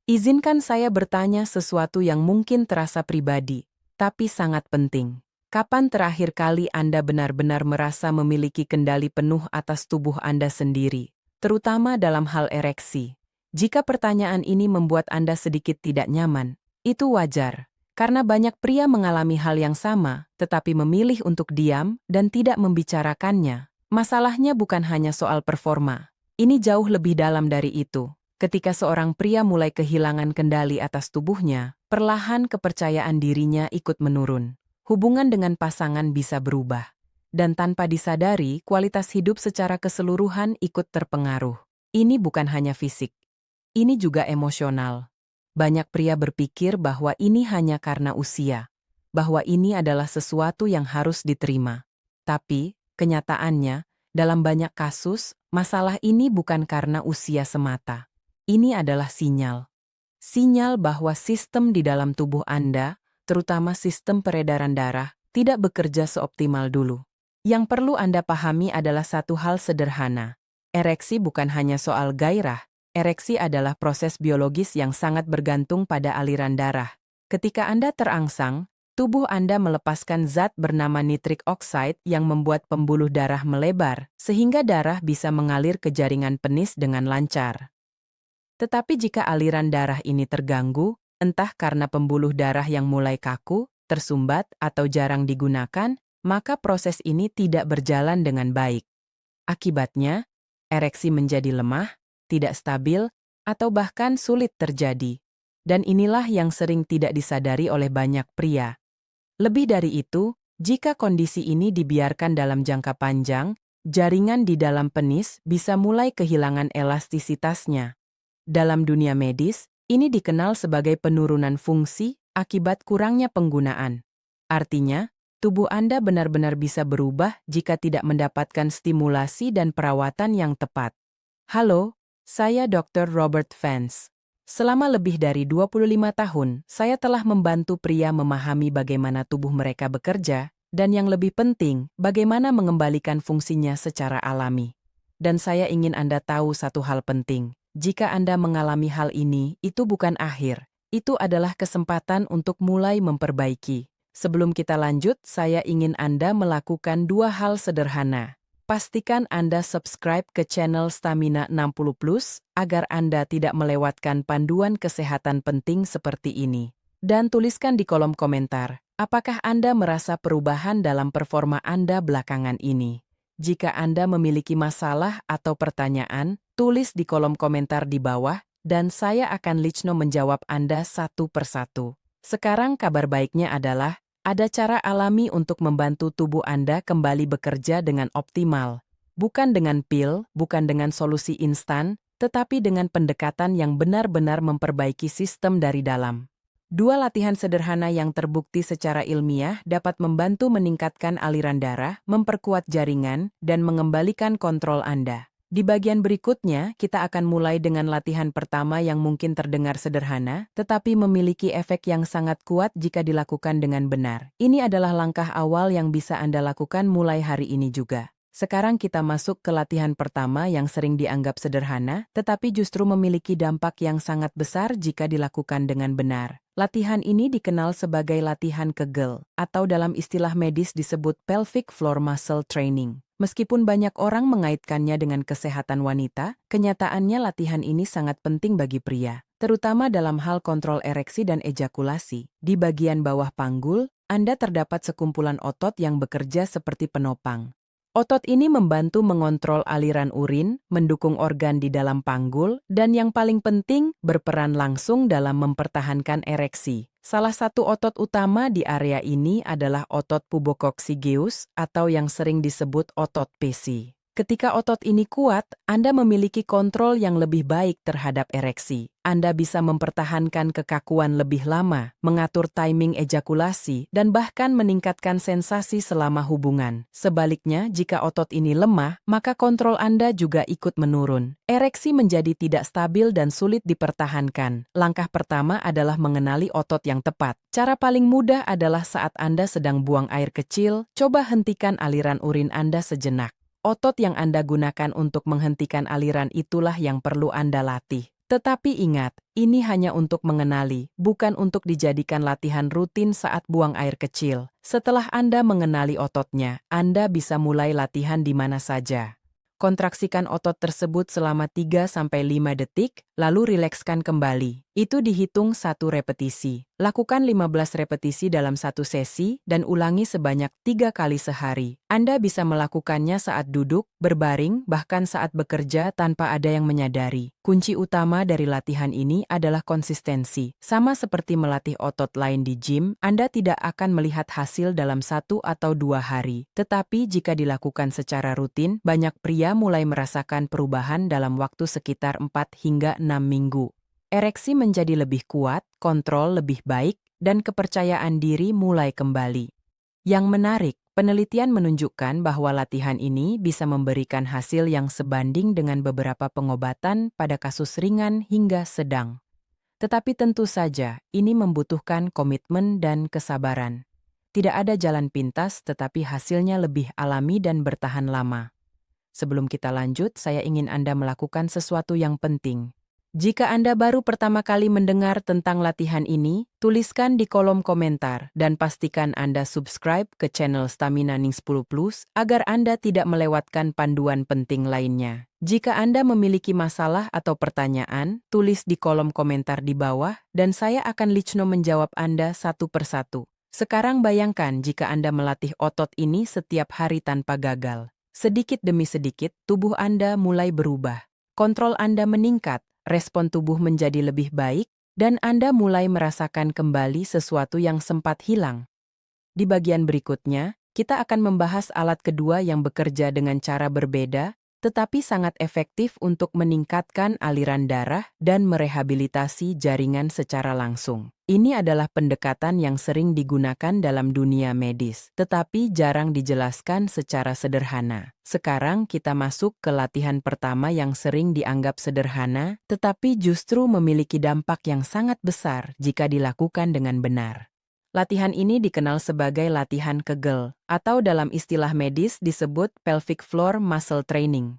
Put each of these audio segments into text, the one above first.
Izinkan saya bertanya sesuatu yang mungkin terasa pribadi, tapi sangat penting. Kapan terakhir kali Anda benar-benar merasa memiliki kendali penuh atas tubuh Anda sendiri, terutama dalam hal ereksi? Jika pertanyaan ini membuat Anda sedikit tidak nyaman, itu wajar, karena banyak pria mengalami hal yang sama, tetapi memilih untuk diam dan tidak membicarakannya. Masalahnya bukan hanya soal performa. Ini jauh lebih dalam dari itu. Ketika seorang pria mulai kehilangan kendali atas tubuhnya, perlahan kepercayaan dirinya ikut menurun. Hubungan dengan pasangan bisa berubah. Dan tanpa disadari, kualitas hidup secara keseluruhan ikut terpengaruh. Ini bukan hanya fisik. Ini juga emosional. Banyak pria berpikir bahwa ini hanya karena usia. Bahwa ini adalah sesuatu yang harus diterima. Tapi, kenyataannya, dalam banyak kasus, masalah ini bukan karena usia semata. Ini adalah sinyal. Sinyal bahwa sistem di dalam tubuh Anda, terutama sistem peredaran darah, tidak bekerja seoptimal dulu. Yang perlu Anda pahami adalah satu hal sederhana. Ereksi bukan hanya soal gairah. Ereksi adalah proses biologis yang sangat bergantung pada aliran darah. Ketika Anda terangsang, tubuh Anda melepaskan zat bernama nitric oxide yang membuat pembuluh darah melebar, sehingga darah bisa mengalir ke jaringan penis dengan lancar. Tetapi jika aliran darah ini terganggu, entah karena pembuluh darah yang mulai kaku, tersumbat, atau jarang digunakan, maka proses ini tidak berjalan dengan baik. Akibatnya, ereksi menjadi lemah, tidak stabil, atau bahkan sulit terjadi. Dan inilah yang sering tidak disadari oleh banyak pria. Lebih dari itu, jika kondisi ini dibiarkan dalam jangka panjang, jaringan di dalam penis bisa mulai kehilangan elastisitasnya. Dalam dunia medis, ini dikenal sebagai penurunan fungsi akibat kurangnya penggunaan. Artinya, tubuh Anda benar-benar bisa berubah jika tidak mendapatkan stimulasi dan perawatan yang tepat. Halo, saya Dr. Robert Vance. Selama lebih dari 25 tahun, saya telah membantu pria memahami bagaimana tubuh mereka bekerja, dan yang lebih penting, bagaimana mengembalikan fungsinya secara alami. Dan saya ingin Anda tahu satu hal penting. Jika Anda mengalami hal ini, itu bukan akhir. Itu adalah kesempatan untuk mulai memperbaiki. Sebelum kita lanjut, saya ingin Anda melakukan dua hal sederhana. Pastikan Anda subscribe ke channel Stamina 60 Plus agar Anda tidak melewatkan panduan kesehatan penting seperti ini. Dan tuliskan di kolom komentar, apakah Anda merasa perubahan dalam performa Anda belakangan ini? Jika Anda memiliki masalah atau pertanyaan, tulis di kolom komentar di bawah, dan saya akan lichno menjawab Anda satu persatu. Sekarang kabar baiknya adalah, ada cara alami untuk membantu tubuh Anda kembali bekerja dengan optimal. Bukan dengan pil, bukan dengan solusi instan, tetapi dengan pendekatan yang benar-benar memperbaiki sistem dari dalam. Dua latihan sederhana yang terbukti secara ilmiah dapat membantu meningkatkan aliran darah, memperkuat jaringan, dan mengembalikan kontrol Anda. Di bagian berikutnya, kita akan mulai dengan latihan pertama yang mungkin terdengar sederhana, tetapi memiliki efek yang sangat kuat jika dilakukan dengan benar. Ini adalah langkah awal yang bisa Anda lakukan mulai hari ini juga. Sekarang kita masuk ke latihan pertama yang sering dianggap sederhana, tetapi justru memiliki dampak yang sangat besar jika dilakukan dengan benar. Latihan ini dikenal sebagai latihan Kegel, atau dalam istilah medis disebut pelvic floor muscle training. Meskipun banyak orang mengaitkannya dengan kesehatan wanita, kenyataannya latihan ini sangat penting bagi pria, terutama dalam hal kontrol ereksi dan ejakulasi. Di bagian bawah panggul, Anda terdapat sekumpulan otot yang bekerja seperti penopang. Otot ini membantu mengontrol aliran urin, mendukung organ di dalam panggul, dan yang paling penting, berperan langsung dalam mempertahankan ereksi. Salah satu otot utama di area ini adalah otot pubococcygeus atau yang sering disebut otot PC. Ketika otot ini kuat, Anda memiliki kontrol yang lebih baik terhadap ereksi. Anda bisa mempertahankan kekakuan lebih lama, mengatur timing ejakulasi, dan bahkan meningkatkan sensasi selama hubungan. Sebaliknya, jika otot ini lemah, maka kontrol Anda juga ikut menurun. Ereksi menjadi tidak stabil dan sulit dipertahankan. Langkah pertama adalah mengenali otot yang tepat. Cara paling mudah adalah saat Anda sedang buang air kecil, coba hentikan aliran urin Anda sejenak. Otot yang Anda gunakan untuk menghentikan aliran itulah yang perlu Anda latih. Tetapi ingat, ini hanya untuk mengenali, bukan untuk dijadikan latihan rutin saat buang air kecil. Setelah Anda mengenali ototnya, Anda bisa mulai latihan di mana saja. Kontraksikan otot tersebut selama 3-5 detik, lalu rilekskan kembali. Itu dihitung 1 repetisi. Lakukan 15 repetisi dalam 1 sesi dan ulangi sebanyak 3 kali sehari. Anda bisa melakukannya saat duduk, berbaring, bahkan saat bekerja tanpa ada yang menyadari. Kunci utama dari latihan ini adalah konsistensi. Sama seperti melatih otot lain di gym, Anda tidak akan melihat hasil dalam 1 atau 2 hari. Tetapi jika dilakukan secara rutin, banyak pria mulai merasakan perubahan dalam waktu sekitar 4 hingga 6 minggu. Ereksi menjadi lebih kuat, kontrol lebih baik, dan kepercayaan diri mulai kembali. Yang menarik, penelitian menunjukkan bahwa latihan ini bisa memberikan hasil yang sebanding dengan beberapa pengobatan pada kasus ringan hingga sedang. Tetapi tentu saja, ini membutuhkan komitmen dan kesabaran. Tidak ada jalan pintas, tetapi hasilnya lebih alami dan bertahan lama. Sebelum kita lanjut, saya ingin Anda melakukan sesuatu yang penting. Jika Anda baru pertama kali mendengar tentang latihan ini, tuliskan di kolom komentar dan pastikan Anda subscribe ke channel Stamina Ning 10 Plus agar Anda tidak melewatkan panduan penting lainnya. Jika Anda memiliki masalah atau pertanyaan, tulis di kolom komentar di bawah dan saya akan lichno menjawab Anda satu persatu. Sekarang bayangkan jika Anda melatih otot ini setiap hari tanpa gagal. Sedikit demi sedikit, tubuh Anda mulai berubah. Kontrol Anda meningkat. Respon tubuh menjadi lebih baik, dan Anda mulai merasakan kembali sesuatu yang sempat hilang. Di bagian berikutnya, kita akan membahas alat kedua yang bekerja dengan cara berbeda, tetapi sangat efektif untuk meningkatkan aliran darah dan merehabilitasi jaringan secara langsung. Ini adalah pendekatan yang sering digunakan dalam dunia medis, tetapi jarang dijelaskan secara sederhana. Sekarang kita masuk ke latihan pertama yang sering dianggap sederhana, tetapi justru memiliki dampak yang sangat besar jika dilakukan dengan benar. Latihan ini dikenal sebagai latihan Kegel, atau dalam istilah medis disebut pelvic floor muscle training.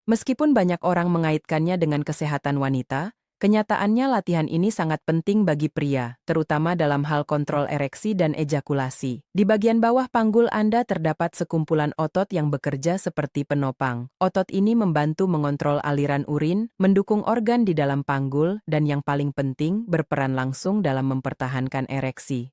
Meskipun banyak orang mengaitkannya dengan kesehatan wanita, kenyataannya latihan ini sangat penting bagi pria, terutama dalam hal kontrol ereksi dan ejakulasi. Di bagian bawah panggul Anda terdapat sekumpulan otot yang bekerja seperti penopang. Otot ini membantu mengontrol aliran urin, mendukung organ di dalam panggul, dan yang paling penting, berperan langsung dalam mempertahankan ereksi.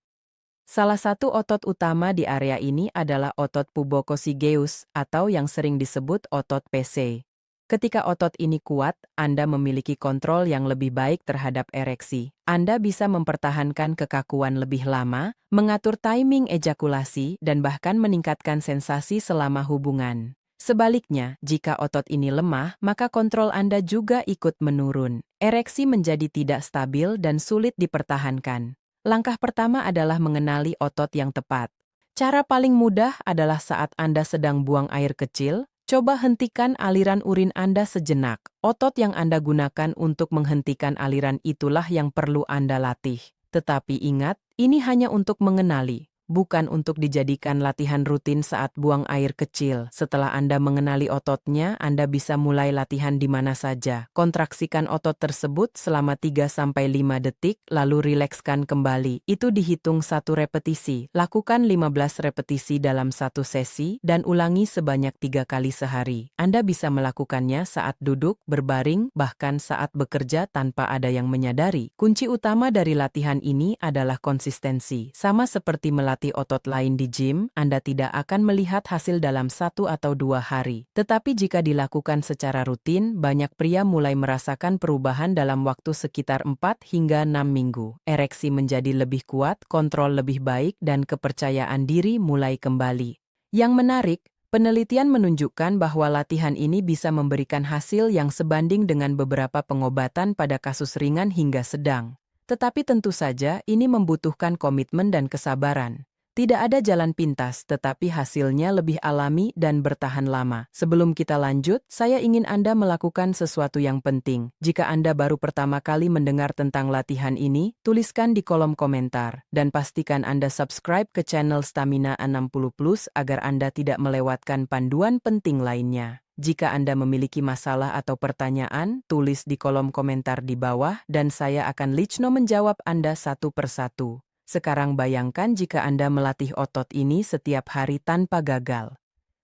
Salah satu otot utama di area ini adalah otot pubococcygeus, atau yang sering disebut otot PC. Ketika otot ini kuat, Anda memiliki kontrol yang lebih baik terhadap ereksi. Anda bisa mempertahankan kekakuan lebih lama, mengatur timing ejakulasi, dan bahkan meningkatkan sensasi selama hubungan. Sebaliknya, jika otot ini lemah, maka kontrol Anda juga ikut menurun. Ereksi menjadi tidak stabil dan sulit dipertahankan. Langkah pertama adalah mengenali otot yang tepat. Cara paling mudah adalah saat Anda sedang buang air kecil, coba hentikan aliran urin Anda sejenak. Otot yang Anda gunakan untuk menghentikan aliran itulah yang perlu Anda latih. Tetapi ingat, ini hanya untuk mengenali, bukan untuk dijadikan latihan rutin saat buang air kecil. Setelah Anda mengenali ototnya, Anda bisa mulai latihan di mana saja. Kontraksikan otot tersebut selama 3-5 detik, lalu rilekskan kembali. Itu dihitung 1 repetisi. Lakukan 15 repetisi dalam 1 sesi, dan ulangi sebanyak 3 kali sehari. Anda bisa melakukannya saat duduk, berbaring, bahkan saat bekerja tanpa ada yang menyadari. Kunci utama dari latihan ini adalah konsistensi. Sama seperti melatih otot lain di gym, Anda tidak akan melihat hasil dalam 1 atau 2 hari. Tetapi jika dilakukan secara rutin, banyak pria mulai merasakan perubahan dalam waktu sekitar 4 hingga 6 minggu. Ereksi menjadi lebih kuat, kontrol lebih baik, dan kepercayaan diri mulai kembali. Yang menarik, penelitian menunjukkan bahwa latihan ini bisa memberikan hasil yang sebanding dengan beberapa pengobatan pada kasus ringan hingga sedang. Tetapi tentu saja ini membutuhkan komitmen dan kesabaran. Tidak ada jalan pintas, tetapi hasilnya lebih alami dan bertahan lama. Sebelum kita lanjut, saya ingin Anda melakukan sesuatu yang penting. Jika Anda baru pertama kali mendengar tentang latihan ini, tuliskan di kolom komentar. Dan pastikan Anda subscribe ke channel Stamina 60 Plus agar Anda tidak melewatkan panduan penting lainnya. Jika Anda memiliki masalah atau pertanyaan, tulis di kolom komentar di bawah dan saya akan Lichno menjawab Anda satu persatu. Sekarang bayangkan jika Anda melatih otot ini setiap hari tanpa gagal.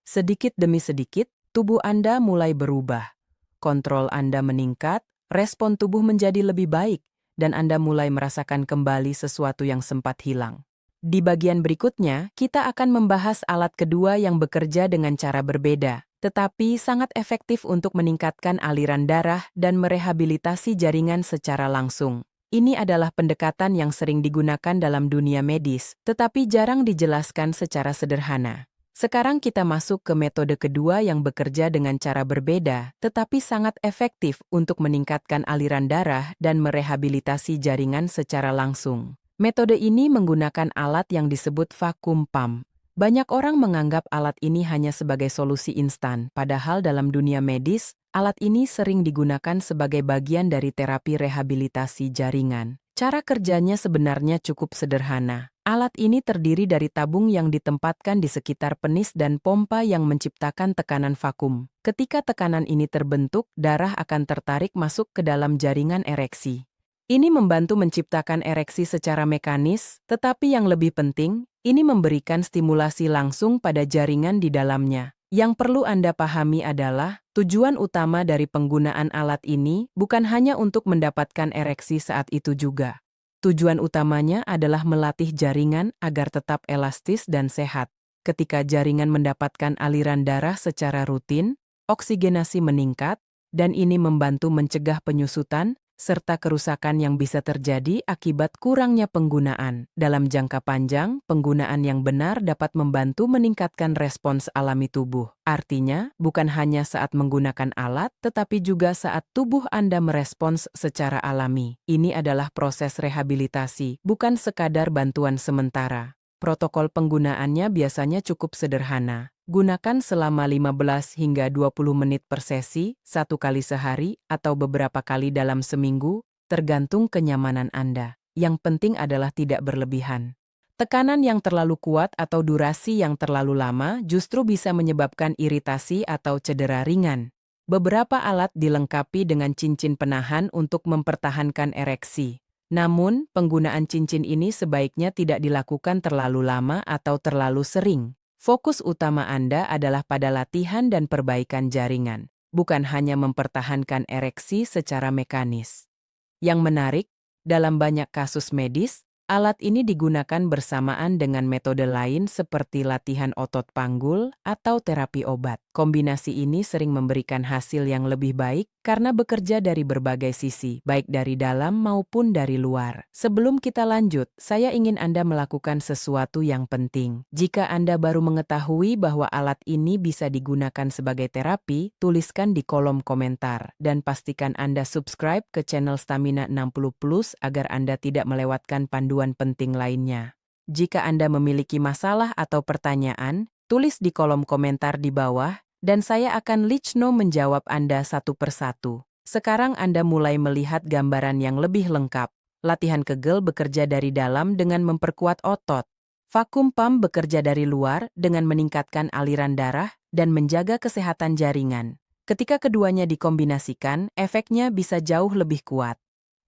Sedikit demi sedikit, tubuh Anda mulai berubah. Kontrol Anda meningkat, respon tubuh menjadi lebih baik, dan Anda mulai merasakan kembali sesuatu yang sempat hilang. Di bagian berikutnya, kita akan membahas alat kedua yang bekerja dengan cara berbeda, tetapi sangat efektif untuk meningkatkan aliran darah dan merehabilitasi jaringan secara langsung. Ini adalah pendekatan yang sering digunakan dalam dunia medis, tetapi jarang dijelaskan secara sederhana. Sekarang kita masuk ke metode kedua yang bekerja dengan cara berbeda, tetapi sangat efektif untuk meningkatkan aliran darah dan merehabilitasi jaringan secara langsung. Metode ini menggunakan alat yang disebut vacuum pump. Banyak orang menganggap alat ini hanya sebagai solusi instan, padahal dalam dunia medis, alat ini sering digunakan sebagai bagian dari terapi rehabilitasi jaringan. Cara kerjanya sebenarnya cukup sederhana. Alat ini terdiri dari tabung yang ditempatkan di sekitar penis dan pompa yang menciptakan tekanan vakum. Ketika tekanan ini terbentuk, darah akan tertarik masuk ke dalam jaringan ereksi. Ini membantu menciptakan ereksi secara mekanis, tetapi yang lebih penting, ini memberikan stimulasi langsung pada jaringan di dalamnya. Yang perlu Anda pahami adalah, tujuan utama dari penggunaan alat ini bukan hanya untuk mendapatkan ereksi saat itu juga. Tujuan utamanya adalah melatih jaringan agar tetap elastis dan sehat. Ketika jaringan mendapatkan aliran darah secara rutin, oksigenasi meningkat, dan ini membantu mencegah penyusutan, serta kerusakan yang bisa terjadi akibat kurangnya penggunaan. Dalam jangka panjang, penggunaan yang benar dapat membantu meningkatkan respons alami tubuh. Artinya, bukan hanya saat menggunakan alat, tetapi juga saat tubuh Anda merespons secara alami. Ini adalah proses rehabilitasi, bukan sekadar bantuan sementara. Protokol penggunaannya biasanya cukup sederhana. Gunakan selama 15 hingga 20 menit per sesi, 1 kali sehari, atau beberapa kali dalam seminggu, tergantung kenyamanan Anda. Yang penting adalah tidak berlebihan. Tekanan yang terlalu kuat atau durasi yang terlalu lama justru bisa menyebabkan iritasi atau cedera ringan. Beberapa alat dilengkapi dengan cincin penahan untuk mempertahankan ereksi. Namun, penggunaan cincin ini sebaiknya tidak dilakukan terlalu lama atau terlalu sering. Fokus utama Anda adalah pada latihan dan perbaikan jaringan, bukan hanya mempertahankan ereksi secara mekanis. Yang menarik, dalam banyak kasus medis, alat ini digunakan bersamaan dengan metode lain seperti latihan otot panggul atau terapi obat. Kombinasi ini sering memberikan hasil yang lebih baik karena bekerja dari berbagai sisi, baik dari dalam maupun dari luar. Sebelum kita lanjut, saya ingin Anda melakukan sesuatu yang penting. Jika Anda baru mengetahui bahwa alat ini bisa digunakan sebagai terapi, tuliskan di kolom komentar. Dan pastikan Anda subscribe ke channel Stamina 60 Plus agar Anda tidak melewatkan panduan penting lainnya. Jika Anda memiliki masalah atau pertanyaan, tulis di kolom komentar di bawah, dan saya akan Lichno menjawab Anda satu persatu. Sekarang Anda mulai melihat gambaran yang lebih lengkap. Latihan kegel bekerja dari dalam dengan memperkuat otot. Vacuum pump bekerja dari luar dengan meningkatkan aliran darah dan menjaga kesehatan jaringan. Ketika keduanya dikombinasikan, efeknya bisa jauh lebih kuat.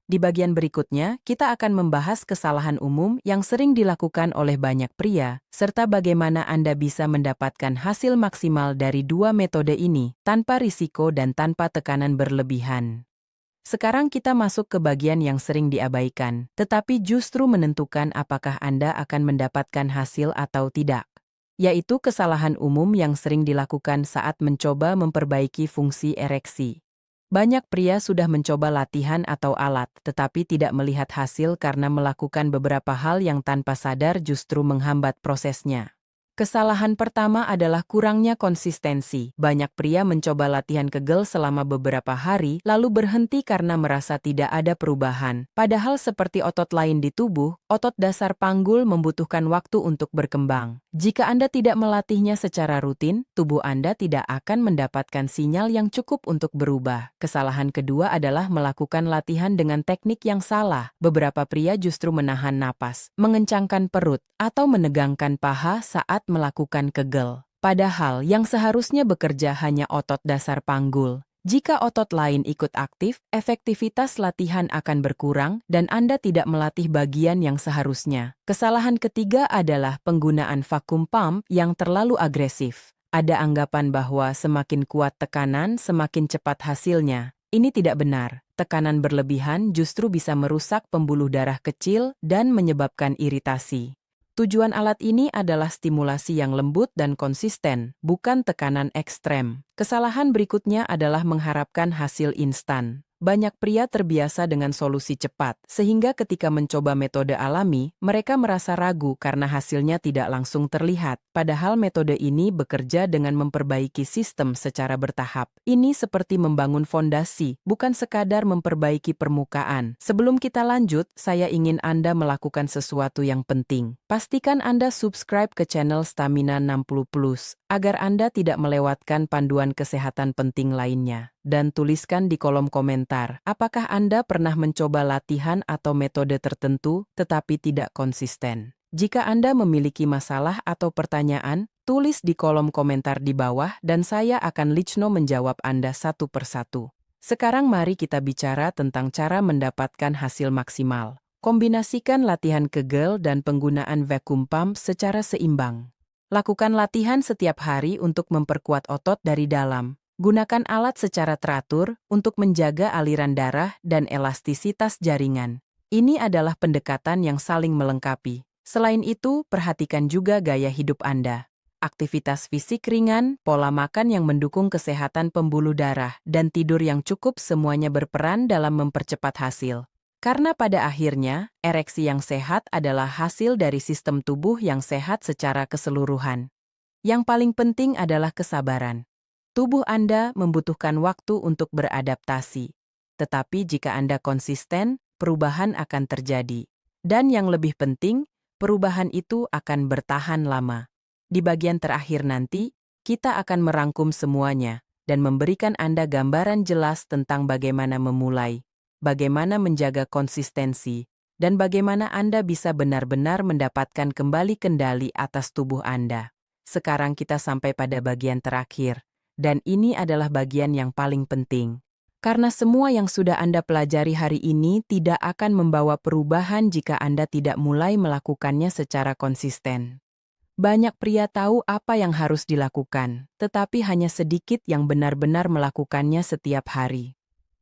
Di bagian berikutnya, kita akan membahas kesalahan umum yang sering dilakukan oleh banyak pria, serta bagaimana Anda bisa mendapatkan hasil maksimal dari dua metode ini, tanpa risiko dan tanpa tekanan berlebihan. Sekarang kita masuk ke bagian yang sering diabaikan, tetapi justru menentukan apakah Anda akan mendapatkan hasil atau tidak, yaitu kesalahan umum yang sering dilakukan saat mencoba memperbaiki fungsi ereksi. Banyak pria sudah mencoba latihan atau alat, tetapi tidak melihat hasil karena melakukan beberapa hal yang tanpa sadar justru menghambat prosesnya. Kesalahan pertama adalah kurangnya konsistensi. Banyak pria mencoba latihan kegel selama beberapa hari, lalu berhenti karena merasa tidak ada perubahan. Padahal seperti otot lain di tubuh, otot dasar panggul membutuhkan waktu untuk berkembang. Jika Anda tidak melatihnya secara rutin, tubuh Anda tidak akan mendapatkan sinyal yang cukup untuk berubah. Kesalahan kedua adalah melakukan latihan dengan teknik yang salah. Beberapa pria justru menahan napas, mengencangkan perut, atau menegangkan paha saat melakukan kegel. Padahal yang seharusnya bekerja hanya otot dasar panggul. Jika otot lain ikut aktif, efektivitas latihan akan berkurang dan Anda tidak melatih bagian yang seharusnya. Kesalahan ketiga adalah penggunaan vacuum pump yang terlalu agresif. Ada anggapan bahwa semakin kuat tekanan, semakin cepat hasilnya. Ini tidak benar. Tekanan berlebihan justru bisa merusak pembuluh darah kecil dan menyebabkan iritasi. Tujuan alat ini adalah stimulasi yang lembut dan konsisten, bukan tekanan ekstrem. Kesalahan berikutnya adalah mengharapkan hasil instan. Banyak pria terbiasa dengan solusi cepat, sehingga ketika mencoba metode alami, mereka merasa ragu karena hasilnya tidak langsung terlihat. Padahal metode ini bekerja dengan memperbaiki sistem secara bertahap. Ini seperti membangun fondasi, bukan sekadar memperbaiki permukaan. Sebelum kita lanjut, saya ingin Anda melakukan sesuatu yang penting. Pastikan Anda subscribe ke channel Stamina 60+, agar Anda tidak melewatkan panduan kesehatan penting lainnya. Dan tuliskan di kolom komentar, apakah Anda pernah mencoba latihan atau metode tertentu, tetapi tidak konsisten. Jika Anda memiliki masalah atau pertanyaan, tulis di kolom komentar di bawah dan saya akan lichno menjawab Anda satu persatu. Sekarang mari kita bicara tentang cara mendapatkan hasil maksimal. Kombinasikan latihan kegel dan penggunaan vacuum pump secara seimbang. Lakukan latihan setiap hari untuk memperkuat otot dari dalam. Gunakan alat secara teratur untuk menjaga aliran darah dan elastisitas jaringan. Ini adalah pendekatan yang saling melengkapi. Selain itu, perhatikan juga gaya hidup Anda. Aktivitas fisik ringan, pola makan yang mendukung kesehatan pembuluh darah, dan tidur yang cukup semuanya berperan dalam mempercepat hasil. Karena pada akhirnya, ereksi yang sehat adalah hasil dari sistem tubuh yang sehat secara keseluruhan. Yang paling penting adalah kesabaran. Tubuh Anda membutuhkan waktu untuk beradaptasi. Tetapi jika Anda konsisten, perubahan akan terjadi. Dan yang lebih penting, perubahan itu akan bertahan lama. Di bagian terakhir nanti, kita akan merangkum semuanya dan memberikan Anda gambaran jelas tentang bagaimana memulai, bagaimana menjaga konsistensi, dan bagaimana Anda bisa benar-benar mendapatkan kembali kendali atas tubuh Anda. Sekarang kita sampai pada bagian terakhir. Dan ini adalah bagian yang paling penting. Karena semua yang sudah Anda pelajari hari ini tidak akan membawa perubahan jika Anda tidak mulai melakukannya secara konsisten. Banyak pria tahu apa yang harus dilakukan, tetapi hanya sedikit yang benar-benar melakukannya setiap hari.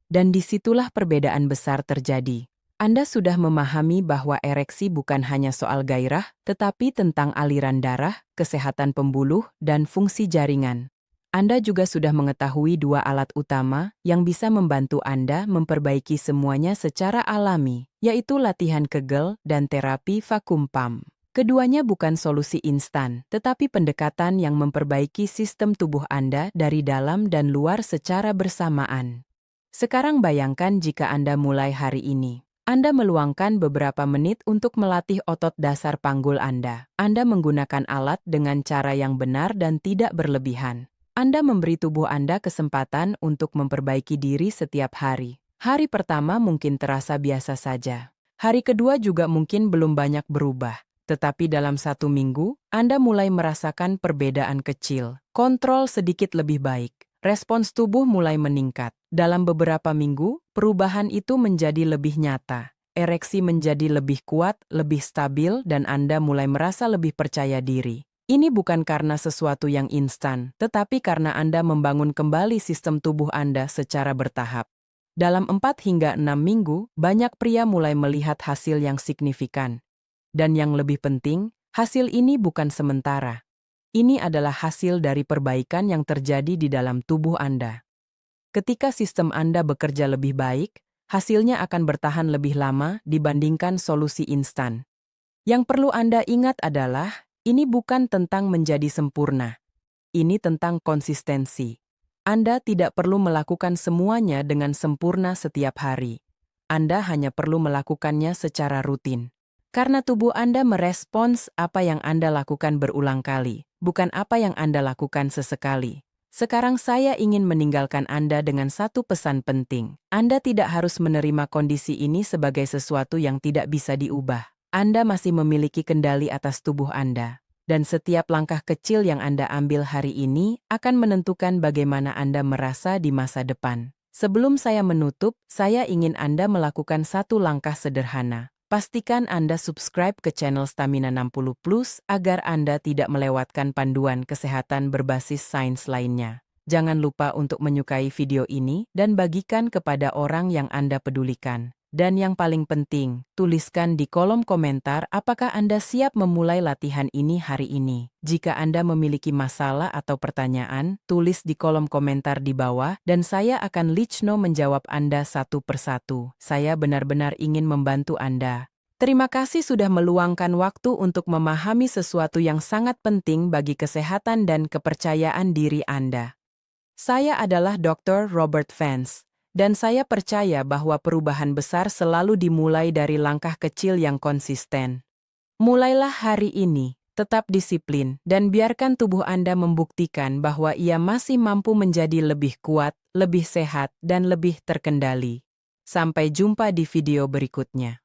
Dan disitulah perbedaan besar terjadi. Anda sudah memahami bahwa ereksi bukan hanya soal gairah, tetapi tentang aliran darah, kesehatan pembuluh, dan fungsi jaringan. Anda juga sudah mengetahui dua alat utama yang bisa membantu Anda memperbaiki semuanya secara alami, yaitu latihan kegel dan terapi vacuum pump. Keduanya bukan solusi instan, tetapi pendekatan yang memperbaiki sistem tubuh Anda dari dalam dan luar secara bersamaan. Sekarang bayangkan jika Anda mulai hari ini. Anda meluangkan beberapa menit untuk melatih otot dasar panggul Anda. Anda menggunakan alat dengan cara yang benar dan tidak berlebihan. Anda memberi tubuh Anda kesempatan untuk memperbaiki diri setiap hari. Hari pertama mungkin terasa biasa saja. Hari kedua juga mungkin belum banyak berubah. Tetapi dalam 1 minggu, Anda mulai merasakan perbedaan kecil. Kontrol sedikit lebih baik. Respons tubuh mulai meningkat. Dalam beberapa minggu, perubahan itu menjadi lebih nyata. Ereksi menjadi lebih kuat, lebih stabil, dan Anda mulai merasa lebih percaya diri. Ini bukan karena sesuatu yang instan, tetapi karena Anda membangun kembali sistem tubuh Anda secara bertahap. Dalam 4 hingga 6 minggu, banyak pria mulai melihat hasil yang signifikan. Dan yang lebih penting, hasil ini bukan sementara. Ini adalah hasil dari perbaikan yang terjadi di dalam tubuh Anda. Ketika sistem Anda bekerja lebih baik, hasilnya akan bertahan lebih lama dibandingkan solusi instan. Yang perlu Anda ingat adalah, ini bukan tentang menjadi sempurna. Ini tentang konsistensi. Anda tidak perlu melakukan semuanya dengan sempurna setiap hari. Anda hanya perlu melakukannya secara rutin. Karena tubuh Anda merespons apa yang Anda lakukan berulang kali, bukan apa yang Anda lakukan sesekali. Sekarang saya ingin meninggalkan Anda dengan satu pesan penting. Anda tidak harus menerima kondisi ini sebagai sesuatu yang tidak bisa diubah. Anda masih memiliki kendali atas tubuh Anda. Dan setiap langkah kecil yang Anda ambil hari ini akan menentukan bagaimana Anda merasa di masa depan. Sebelum saya menutup, saya ingin Anda melakukan satu langkah sederhana. Pastikan Anda subscribe ke channel Stamina 60 Plus agar Anda tidak melewatkan panduan kesehatan berbasis sains lainnya. Jangan lupa untuk menyukai video ini dan bagikan kepada orang yang Anda pedulikan. Dan yang paling penting, tuliskan di kolom komentar apakah Anda siap memulai latihan ini hari ini. Jika Anda memiliki masalah atau pertanyaan, tulis di kolom komentar di bawah dan saya akan lichno menjawab Anda satu persatu. Saya benar-benar ingin membantu Anda. Terima kasih sudah meluangkan waktu untuk memahami sesuatu yang sangat penting bagi kesehatan dan kepercayaan diri Anda. Saya adalah Dr. Robert Vance. Dan saya percaya bahwa perubahan besar selalu dimulai dari langkah kecil yang konsisten. Mulailah hari ini, tetap disiplin, dan biarkan tubuh Anda membuktikan bahwa ia masih mampu menjadi lebih kuat, lebih sehat, dan lebih terkendali. Sampai jumpa di video berikutnya.